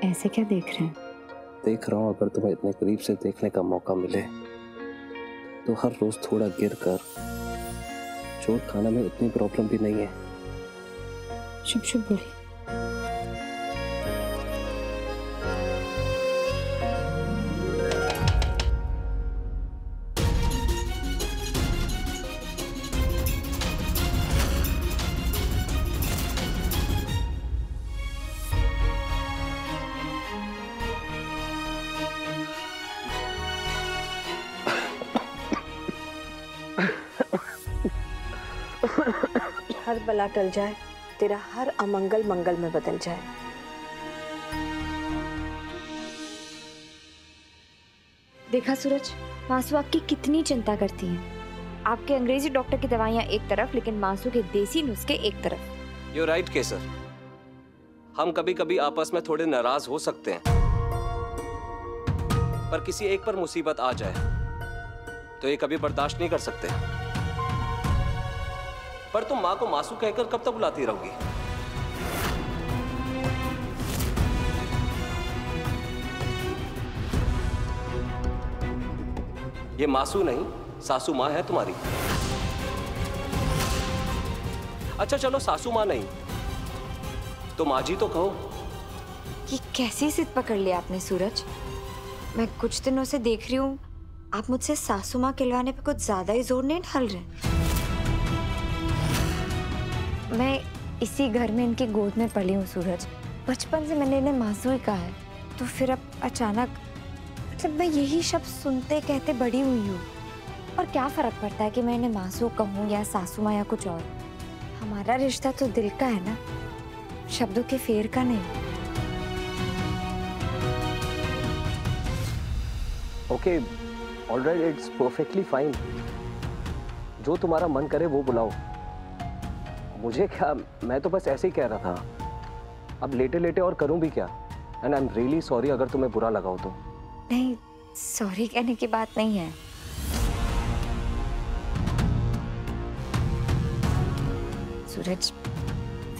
ऐसे क्या देख रहे हैं? देख रहा हूँ, अगर तुम्हें इतने करीब से देखने का मौका मिले तो हर रोज थोड़ा गिर कर चोट खाना में इतनी प्रॉब्लम भी नहीं है। शुभ शुभ बोलिए। हर बला टल जाए, तेरा हर अमंगल मंगल में बदल जाए। देखा सूरज, मासू आपकी कितनी चिंता करती हैं। आपके अंग्रेजी डॉक्टर की दवाइयाँ एक तरफ, लेकिन मासू के देसी नुस्खे एक तरफ। You're right केसर, हम कभी कभी आपस में थोड़े नाराज हो सकते हैं, पर किसी एक पर मुसीबत आ जाए तो ये कभी बर्दाश्त नहीं कर सकते। पर तुम माँ को मासू कहकर कब तक बुलाती रहोगी? ये मासू नहीं, सासू माँ है तुम्हारी। अच्छा चलो, सासू माँ नहीं तो माँ जी तो कहो। ये कैसी जिद पकड़ लिया आपने सूरज? मैं कुछ दिनों से देख रही हूँ आप मुझसे सासू माँ कहलवाने पे कुछ ज्यादा ही जोर नहीं डाल रहे। मैं इसी घर में इनकी गोद में पली हूँ सूरज। बचपन से मैंने इन्हें मासू ही कहा है, तो फिर अब अचानक, मतलब मैं यही शब्द सुनते कहते बड़ी हुई हूँ। और क्या फर्क पड़ता है कि मैं इन्हें मासू कहूँ या सासू माँ या कुछ और। हमारा रिश्ता तो दिल का है ना, शब्दों के फेर का नहीं। Okay, alright, it's perfectly fine. जो तुम्हारा मन करे वो बुलाओ, मुझे क्या, मैं तो बस ऐसे ही कह रहा था। अब लेटे लेटे और करूं भी क्या? And I am really sorry अगर तुम्हें बुरा लगा हो तो। नहीं, सॉरी कहने की बात नहीं है। सूरज,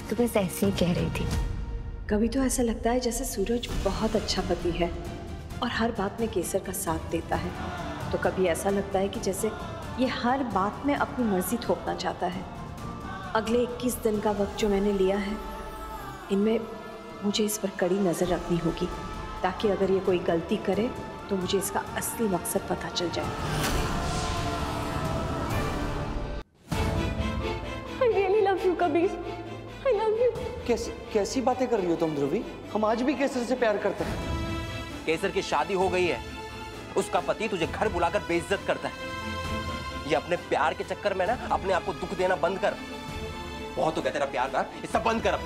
तू बस ऐसे ही कह रही थी। कभी तो ऐसा लगता है जैसे सूरज बहुत अच्छा पति है और हर बात में केसर का साथ देता है, तो कभी ऐसा लगता है कि जैसे ये हर बात में अपनी मर्जी थोपना चाहता है। अगले 21 दिन का वक्त जो मैंने लिया है, इनमें मुझे इस पर कड़ी नज़र रखनी होगी, ताकि अगर ये कोई गलती करे तो मुझे इसका असली मकसद पता चल जाए। I really love you, Kabir. I love you। कैसी बातें कर रही हो तुम ध्रुवी? हम आज भी केसर से प्यार करते हैं। केसर की शादी हो गई है, उसका पति तुझे घर बुलाकर बेइज्जत करता है। ये अपने प्यार के चक्कर में ना अपने आप को दुख देना बंद कर। बहुत हो गया तेरा प्यार का, ये सब बंद कर अब।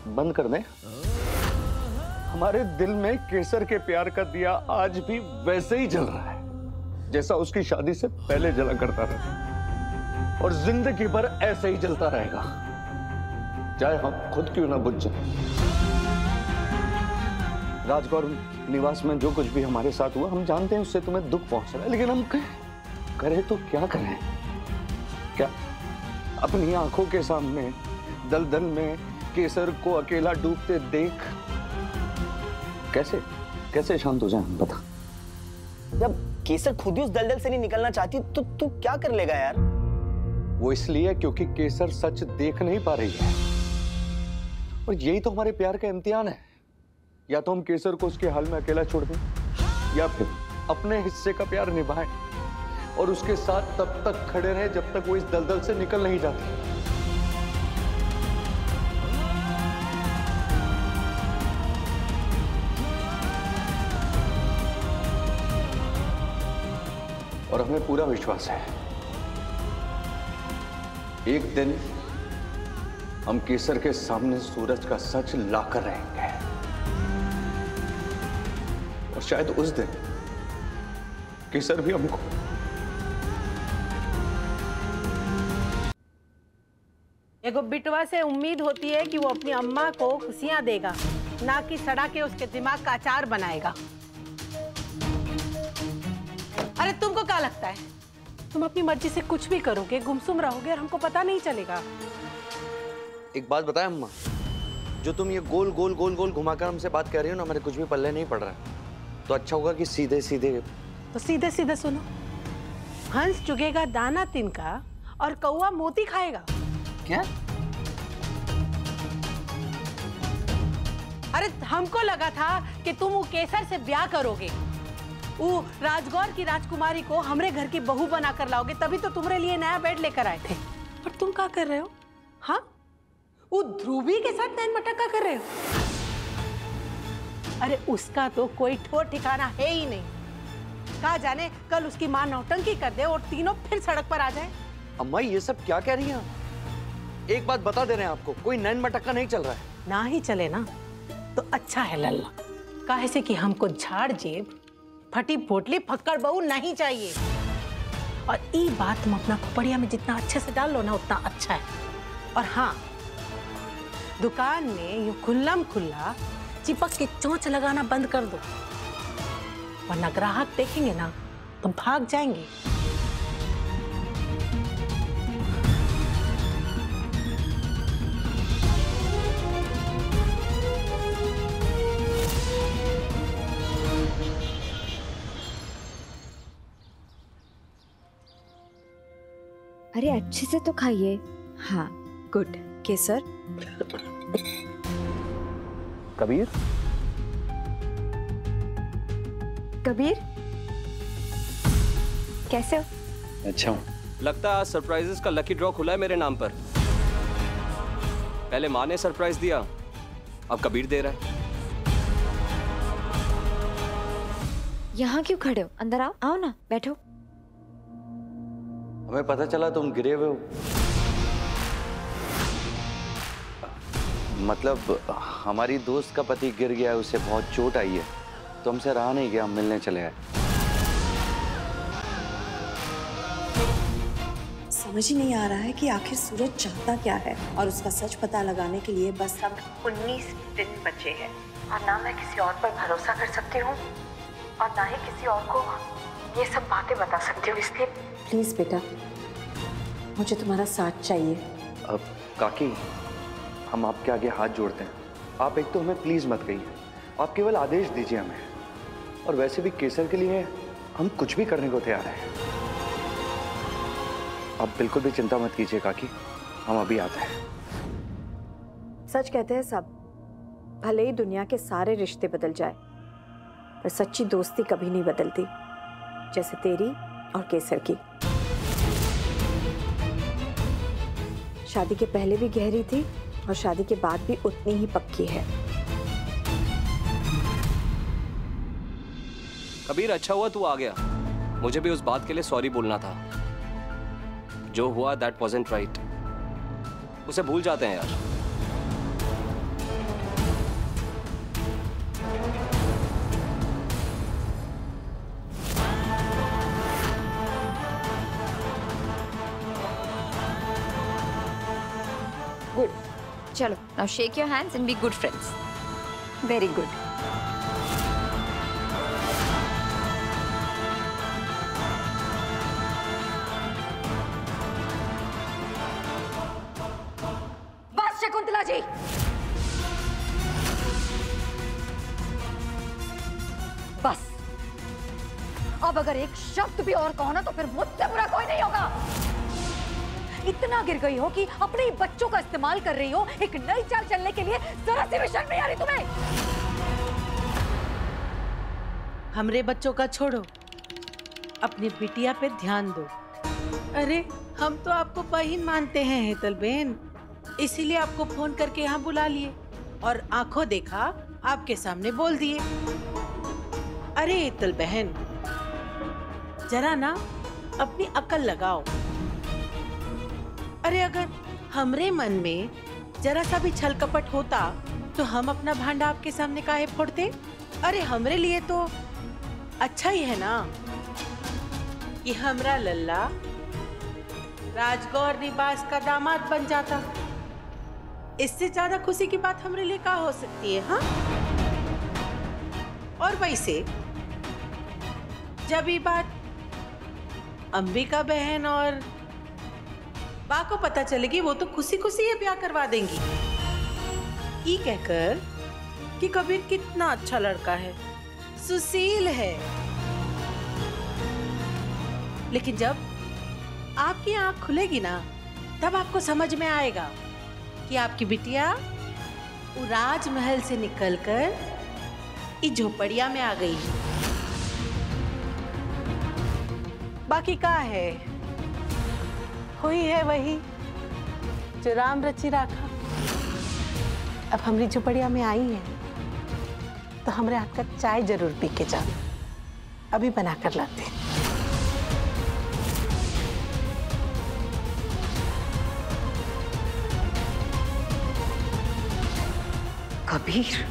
बंद कर दे। हमारे दिल में केसर के प्यार का दिया आज भी वैसे ही जल रहा है जैसा उसकी शादी से पहले जला करता रहा, और जिंदगी भर ऐसे ही जलता रहेगा, चाहे हम खुद क्यों ना बुझ जाए। राजगौर निवास में जो कुछ भी हमारे साथ हुआ, हम जानते हैं उससे तुम्हें दुख पहुंच रहा है, लेकिन हम करें तो क्या करें? क्या अपनी आंखों के सामने दलदल में केसर को अकेला डूबते देख कैसे शांत हो जाए? हम बता। जब केसर खुद ही उस दलदल से नहीं निकलना चाहती तो तू क्या कर लेगा यार? वो इसलिए क्योंकि केसर सच देख नहीं पा रही है, और यही तो हमारे प्यार का इम्तिहान है। या तो हम केसर को उसके हाल में अकेला छोड़ दें, या फिर अपने हिस्से का प्यार निभाएं और उसके साथ तब तक खड़े रहे जब तक वो इस दलदल से निकल नहीं जाती। और हमें पूरा विश्वास है एक दिन हम केसर के सामने सूरज का सच लाकर रहेंगे, और शायद उस दिन केसर भी हमको एगो बिटवा से उम्मीद होती है कि वो अपनी अम्मा को खुशियां देगा, ना कि सड़ा के उसके दिमाग का अचार बनाएगा। अरे तुमको क्या लगता है, तुम अपनी मर्जी से कुछ भी करोगे, गुमसुम रहोगे और हमको पता नहीं चलेगा? एक बात बताएं अम्मा, जो तुम ये गोल गोल गोल गोल घुमाकर हमसे बात कर रही हो ना, मेरे कुछ भी पल्ले नहीं पड़ रहा है। तो अच्छा होगा कि सीधे सीधे। तो सीधे सीधे सुनो, हंस चुगेगा दाना तिनका और कौवा मोती खाएगा। क्या? अरे हमको लगा था कि तुम वो केसर से ब्याह करोगे, वो राजगौर की राजकुमारी को हमरे घर की बहू बनाकर लाओगे, तभी तो तुम्हारे लिए नया बेड लेकर आए थे। पर तुम क्या कर रहे हो? हाँ, वो ध्रुवी के साथ नैन मटक्का कर रहे हो। अरे उसका तो कोई ठोर ठिकाना है ही नहीं। कहा जाने कल उसकी माँ नौटंकी कर दे और तीनों फिर सड़क पर आ जाए। अम्मा ये सब क्या कह रही हैं? एक बात बता दे रहे हैं आपको, कोई नैन मटक्का नहीं चल रहा है। ना ही चले ना तो अच्छा है लल्ला, काहे से कि हमको झाड़ जेब फटी पोटली फक्कड़ बहू नहीं चाहिए। और ये बात तुम अपना खोपड़िया में जितना अच्छे से डाल लो ना उतना अच्छा है। और हाँ, दुकान में यूं खुल्लम खुल्ला चिपक के चोंच लगाना बंद कर दो, वरना ग्राहक देखेंगे ना तो भाग जाएंगे। अरे अच्छे से तो खाइए। हाँ गुड। केसर, कबीर, कबीर कैसे हो? अच्छा हूँ। लगता है आज सरप्राइजेस का लकी ड्रॉ खुला है मेरे नाम पर। पहले माँ ने सरप्राइज दिया, अब कबीर दे रहा है। यहाँ क्यों खड़े हो? अंदर आओ, आओ ना, बैठो। हमें पता चला तुम गिरे हुए हो। मतलब हमारी दोस्त का पति गिर गया, उसे बहुत चोट आई है, तो हमसे रहा नहीं गया, हम मिलने चले आए। समझ ही नहीं आ रहा है कि आखिर सूरज चाहता क्या है, और उसका सच पता लगाने के लिए बस अब 19 दिन बचे हैं। और ना मैं किसी और पर भरोसा कर सकती हूँ और ना ही किसी और को ये सब बातें बता सकती हूँ, इसलिए प्लीज बेटा मुझे तुम्हारा साथ चाहिए। अब काकी, हम आपके आगे हाथ जोड़ते हैं, आप एक तो हमें प्लीज मत कहिए, आप केवल आदेश दीजिए हमें। और वैसे भी केसर के लिए हम कुछ भी करने को तैयार हैं। आप बिल्कुल भी चिंता मत कीजिए काकी, हम अभी आते हैं। सच कहते हैं सब, भले ही दुनिया के सारे रिश्ते बदल जाए, पर सच्ची दोस्ती कभी नहीं बदलती, जैसे तेरी और केसर की। शादी के पहले भी गहरी थी और शादी के बाद भी उतनी ही पक्की है। कबीर अच्छा हुआ तू आ गया, मुझे भी उस बात के लिए सॉरी बोलना था। जो हुआ दैट वाज़न्ट राइट, उसे भूल जाते हैं यार। गुड, चलो now shake your hands and be good friends. Very good. बस शकुंतला जी, बस अब अगर एक शब्द भी और कहो ना तो फिर मुझसे बुरा कोई नहीं होगा। इतना गिर गई हो कि अपने ही बच्चों का इस्तेमाल कर रही हो एक नई चाल चलने के लिए, जरा सी भी शर्म नहीं आ रही तुम्हें? हमरे बच्चों का छोड़ो, अपनी बिटिया पे ध्यान दो। अरे हम तो आपको बहन मानते हैं हेतल बहन, इसीलिए आपको फोन करके यहाँ बुला लिए और आंखों देखा आपके सामने बोल दिए। अरे हेतल बहन, जरा ना अपनी अकल लगाओ। अरे अगर हमरे मन में जरा सा भी छल कपट होता तो हम अपना भांडा आपके सामने काहे फोड़ते? अरे हमरे लिए तो अच्छा ही है ना कि हमरा लल्ला राजगौर निवास का दामाद बन जाता। इससे ज्यादा खुशी की बात हमरे लिए क्या हो सकती है? हाँ, और वैसे जब ये बात अंबिका बहन और बा को पता चलेगी वो तो खुशी खुशी ये ब्याह करवा देंगी। ई कहकर कि कबीर कितना अच्छा लड़का है, सुशील है, लेकिन जब आपकी आंख खुलेगी ना तब आपको समझ में आएगा कि आपकी बिटिया वो राजमहल से निकलकर इस झोपड़िया में आ गई। बाकी का है, हुई है वही जो राम रची राखा। अब हमारी झोपड़िया में आई है तो हमारे हाथ का चाय जरूर पी के जाना, अभी बना कर लाते हैं। कबीर,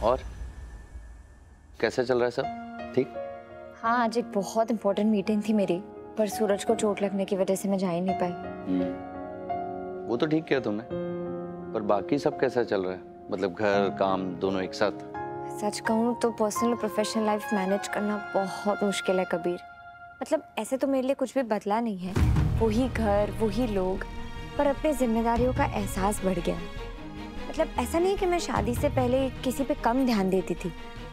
और कैसा चल रहा है सब? ठीक? हाँ, आज एक बहुत इंपॉर्टेंट मीटिंग थी मेरी, पर सूरज को चोट लगने की वजह से मैं जा ही नहीं पाई। वो तो ठीक किया तुमने, पर बाकी सब कैसा चल रहा है? मतलब घर काम दोनों एक साथ? सच कहूँ तो पर्सनल और प्रोफेशनल लाइफ मैनेज करना बहुत मुश्किल है कबीर। मतलब ऐसे तो मेरे लिए कुछ भी बदला नहीं है, वही घर वही लोग, पर अपनी जिम्मेदारियों का एहसास बढ़ गया। मतलब ऐसा नहीं कि मैं शादी से पहले किसी पे कम ध्यान देती थी,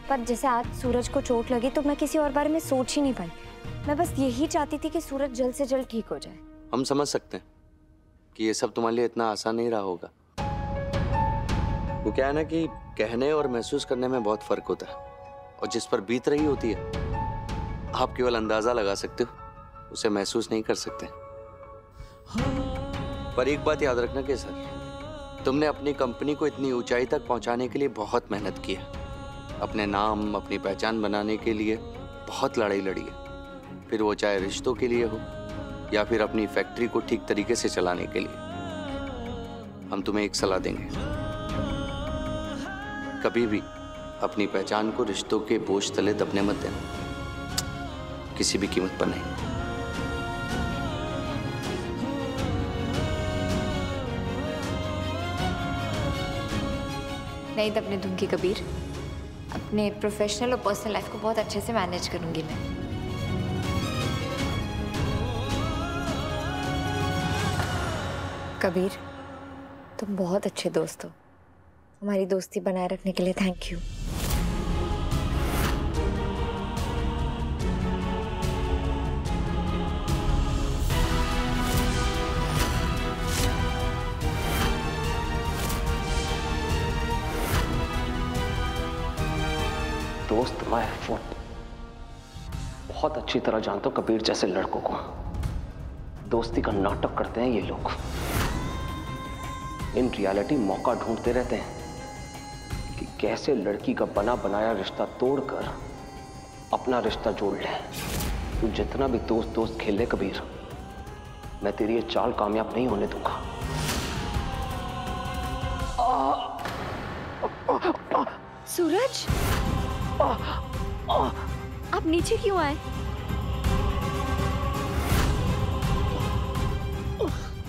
पर जैसे आज सूरज को चोट लगी तो मैं किसी और बारे में सोच ही नहीं पाई। मैं बस यही चाहती थी कि सूरज जल्द से जल्द ठीक हो जाए। हम समझ सकते हैं कि ये सब तुम्हारे लिए इतना आसान नहीं रहा होगा। वो क्या है ना कि कहने और महसूस करने में बहुत फर्क होता है, और जिस पर बीत रही होती है आप केवल अंदाजा लगा सकते हो, उसे महसूस नहीं कर सकते। पर एक बात याद रखना कि सर, तुमने अपनी कंपनी को इतनी ऊंचाई तक पहुंचाने के लिए बहुत मेहनत की है, अपने नाम अपनी पहचान बनाने के लिए बहुत लड़ाई लड़ी है, फिर वो चाहे रिश्तों के लिए हो या फिर अपनी फैक्ट्री को ठीक तरीके से चलाने के लिए। हम तुम्हें एक सलाह देंगे, कभी भी अपनी पहचान को रिश्तों के बोझ तले दबने मत देना, किसी भी कीमत पर नहीं। नहीं दबने दूंगी कबीर, अपने प्रोफेशनल और पर्सनल लाइफ को बहुत अच्छे से मैनेज करूंगी मैं। कबीर, तुम बहुत अच्छे दोस्त हो, हमारी दोस्ती बनाए रखने के लिए थैंक यू। दोस्त मैं बहुत अच्छी तरह जानता हूं कबीर जैसे लड़कों को। दोस्ती का नाटक करते हैं ये लोग, इन रियलिटी मौका ढूंढते रहते हैं कि कैसे लड़की का बना बनाया रिश्ता तोड़कर अपना रिश्ता जोड़ ले। तू जितना भी दोस्त दोस्त खेल ले कबीर, मैं तेरी ये चाल कामयाब नहीं होने दूंगा। सूरज, आप नीचे क्यों आए?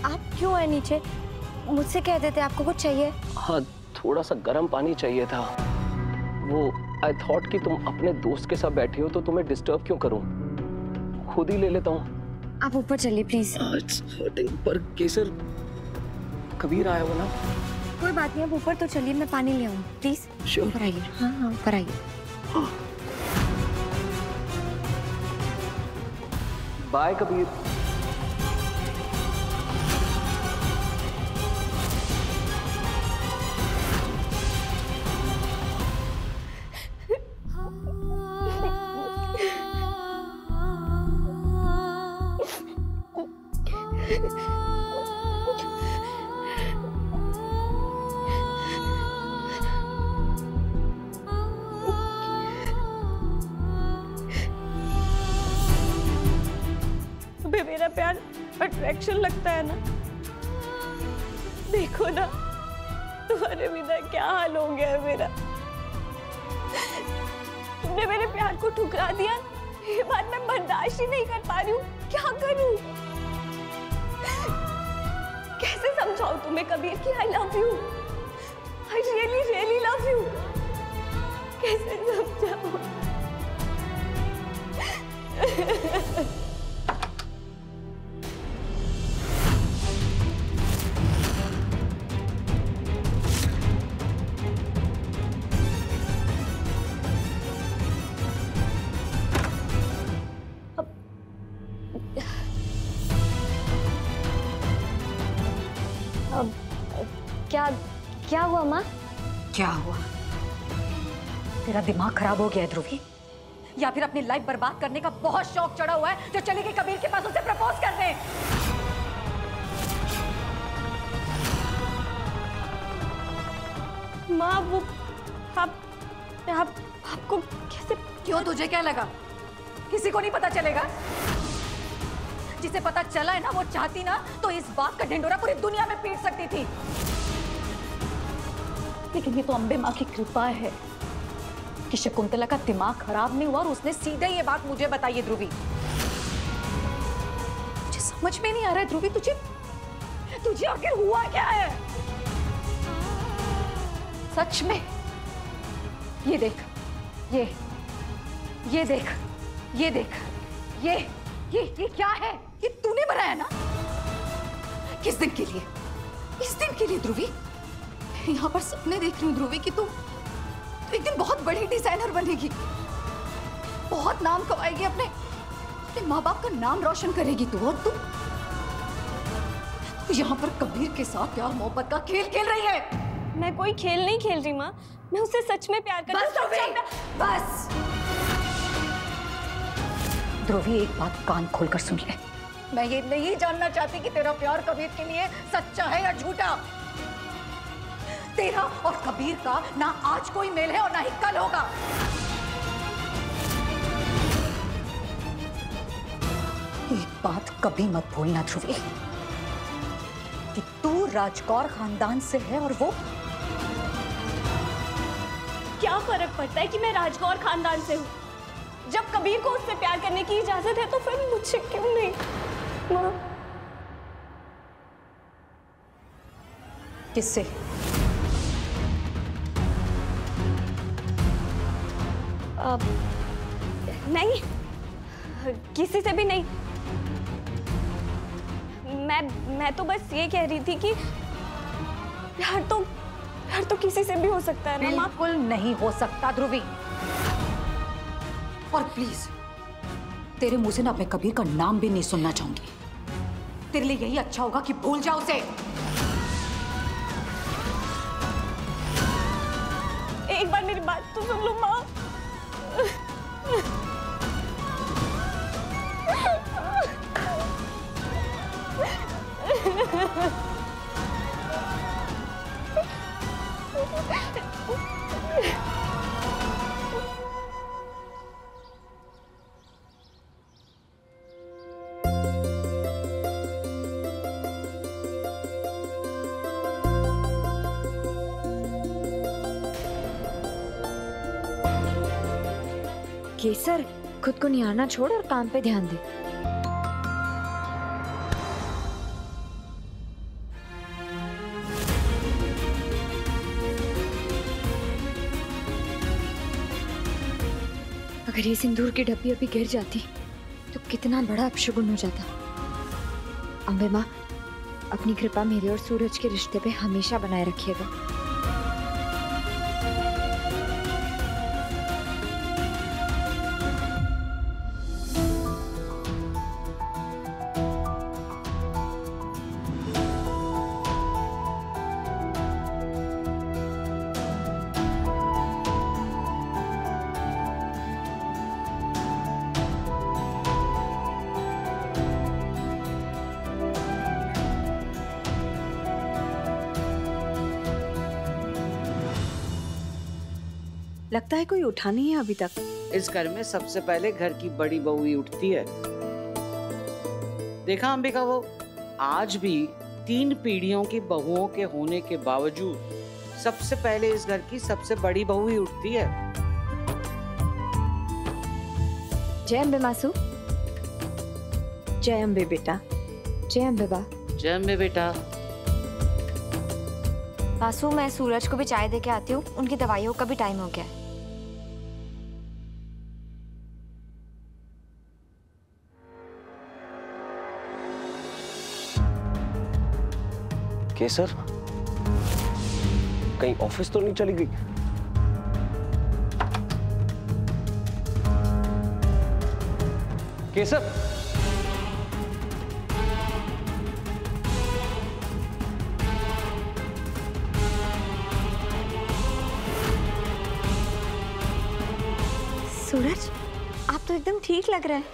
आप क्यों आए नीचे? मुझसे कह देते आपको कुछ चाहिए। हाँ, थोड़ा सा गर्म पानी चाहिए था। वो आई थॉट कि तुम अपने दोस्त के साथ बैठी हो तो तुम्हें डिस्टर्ब क्यों करूं, खुद ही ले लेता हूँ। आप ऊपर चलिए प्लीज। पर केसर, कबीर आया हो ना। कोई बात नहीं, आप ऊपर तो चलिए, मैं पानी ले आऊँ प्लीज। Sure. ऊपर आइए। हाँ हाँ ऊपर आइए। बाय कबीर। मेरा प्यार अट्रैक्शन लगता है ना। देखो ना तुम्हारे बिना क्या हाल हो गया है मेरा। तुमने मेरे प्यार को ठुकरा दिया, ये बात मैं बर्दाश्त ही नहीं कर पा रही हूँ। क्या करूँ, कैसे समझाऊं तुम्हें कबीर कि I love you, I really really love you. कैसे समझाऊं? क्या क्या हुआ माँ? क्या हुआ? तेरा दिमाग खराब हो गया है ध्रुवी, या फिर अपनी लाइफ बर्बाद करने का बहुत शौक चढ़ा हुआ है जो चली गई कबीर के पास उसे प्रपोज करने। माँ वो आपको कैसे? क्यों, तुझे क्या लगा किसी को नहीं पता चलेगा? जिसे पता चला है ना, वो चाहती ना तो इस बात का ढिंडोरा पूरी दुनिया में पीट सकती थी। लेकिन ये तो अम्बे माँ की कृपा है कि शकुंतला का दिमाग खराब नहीं हुआ और उसने सीधे ये बात मुझे बताई है। ध्रुवी, मुझे समझ में नहीं आ रहा है ध्रुवी, तुझे आखिर हुआ क्या है? सच में ये देख, ये देख, ये देख, ये क्या है? ये तूने बनाया ना? किस दिन के लिए? इस दिन के लिए ध्रुवी? यहाँ पर सपने देख रही हूँ ध्रुवी कि तू एक दिन बहुत बड़ी डिजाइनर बनेगी, बहुत नाम कमाएगी, अपने माँ बाप का नाम रोशन करेगी तू। और तू यहाँ पर कबीर के साथ प्यार मोहब्बत का खेल खेल रही है। मैं कोई खेल नहीं खेल रही माँ, मैं उससे सच में प्यार करती हूँ। बस ध्रुवी, एक बात कान खोलकर सुन ले। मैं ये नहीं जानना चाहती कि तेरा प्यार कबीर के लिए सच्चा है या झूठा। तेरा और कबीर का ना आज कोई मेल है और ना ही कल होगा। एक बात कभी मत भूलना ध्रुवी कि तू राजकौर खानदान से है और वो। क्या फर्क पड़ता है कि मैं राजकौर खानदान से हूँ? जब कबीर को उससे प्यार करने की इजाजत है तो फिर मुझसे क्यों नहीं? माँ, किससे? नहीं, किसी से भी नहीं। मैं तो बस ये कह रही थी कि प्यार तो किसी से भी हो सकता है ना माँ? बिल्कुल नहीं हो सकता ध्रुवी। और प्लीज तेरे मुंह से ना मैं कबीर का नाम भी नहीं सुनना चाहूंगी। तेरे लिए यही अच्छा होगा कि भूल जाओ उसे। एक बार मेरी बात तो सुन लो माँ। केसर, खुद को निहारना छोड़ और काम पे ध्यान दे। अगर ये सिंदूर की डब्बी अभी गिर जाती तो कितना बड़ा अपशगुन हो जाता। अम्बे माँ, अपनी कृपा मेरे और सूरज के रिश्ते पे हमेशा बनाए रखिएगा। लगता है कोई उठा नहीं है अभी तक। इस घर में सबसे पहले घर की बड़ी बहू ही उठती है। देखा अंबिका, वो आज भी 3 पीढ़ियों की बहुओं के होने के बावजूद सबसे पहले इस घर की सबसे बड़ी बहू ही उठती है। जय अम्बे मासू। जय अम्बे बेटा। जय अम्बे बा। जय अम्बे बेटा। मासू, मैं सूरज को भी चाय दे के आती हूँ, उनकी दवाइयों का भी टाइम हो गया है। केसर, कहीं ऑफिस तो नहीं चली गई? केसर, सूरज, आप तो एकदम ठीक लग रहे हैं।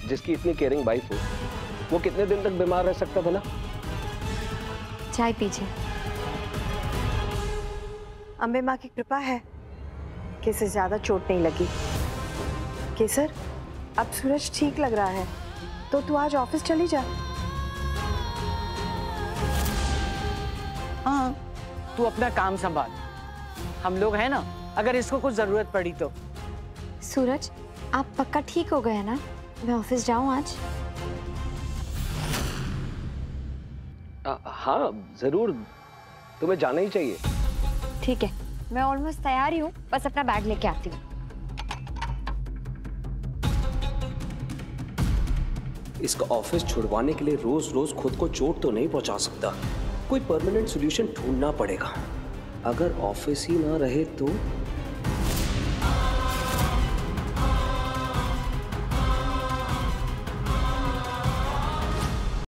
जिसकी इतनी केयरिंग वाइफ हो, वो कितने दिन तक बीमार रह सकता भला? चाय पीजिए। अम्बे माँ की कृपा है कि इसे ज्यादा चोट नहीं लगी। केसर, अब सूरज ठीक लग रहा है तो तू आज ऑफिस चली जा। हाँ, तू अपना काम संभाल, हम लोग हैं ना, अगर इसको कुछ जरूरत पड़ी तो। सूरज, आप पक्का ठीक हो गए ना? मैं ऑफिस जाऊं आज? हाँ जरूर, तुम्हें जाना ही चाहिए। ठीक है, मैं ऑलमोस्ट तैयार ही हूँ, बस अपना बैग लेके आती हूँ। इसका ऑफिस छुड़वाने के लिए रोज रोज खुद को चोट तो नहीं पहुंचा सकता, कोई परमानेंट सॉल्यूशन ढूंढना पड़ेगा। अगर ऑफिस ही ना रहे तो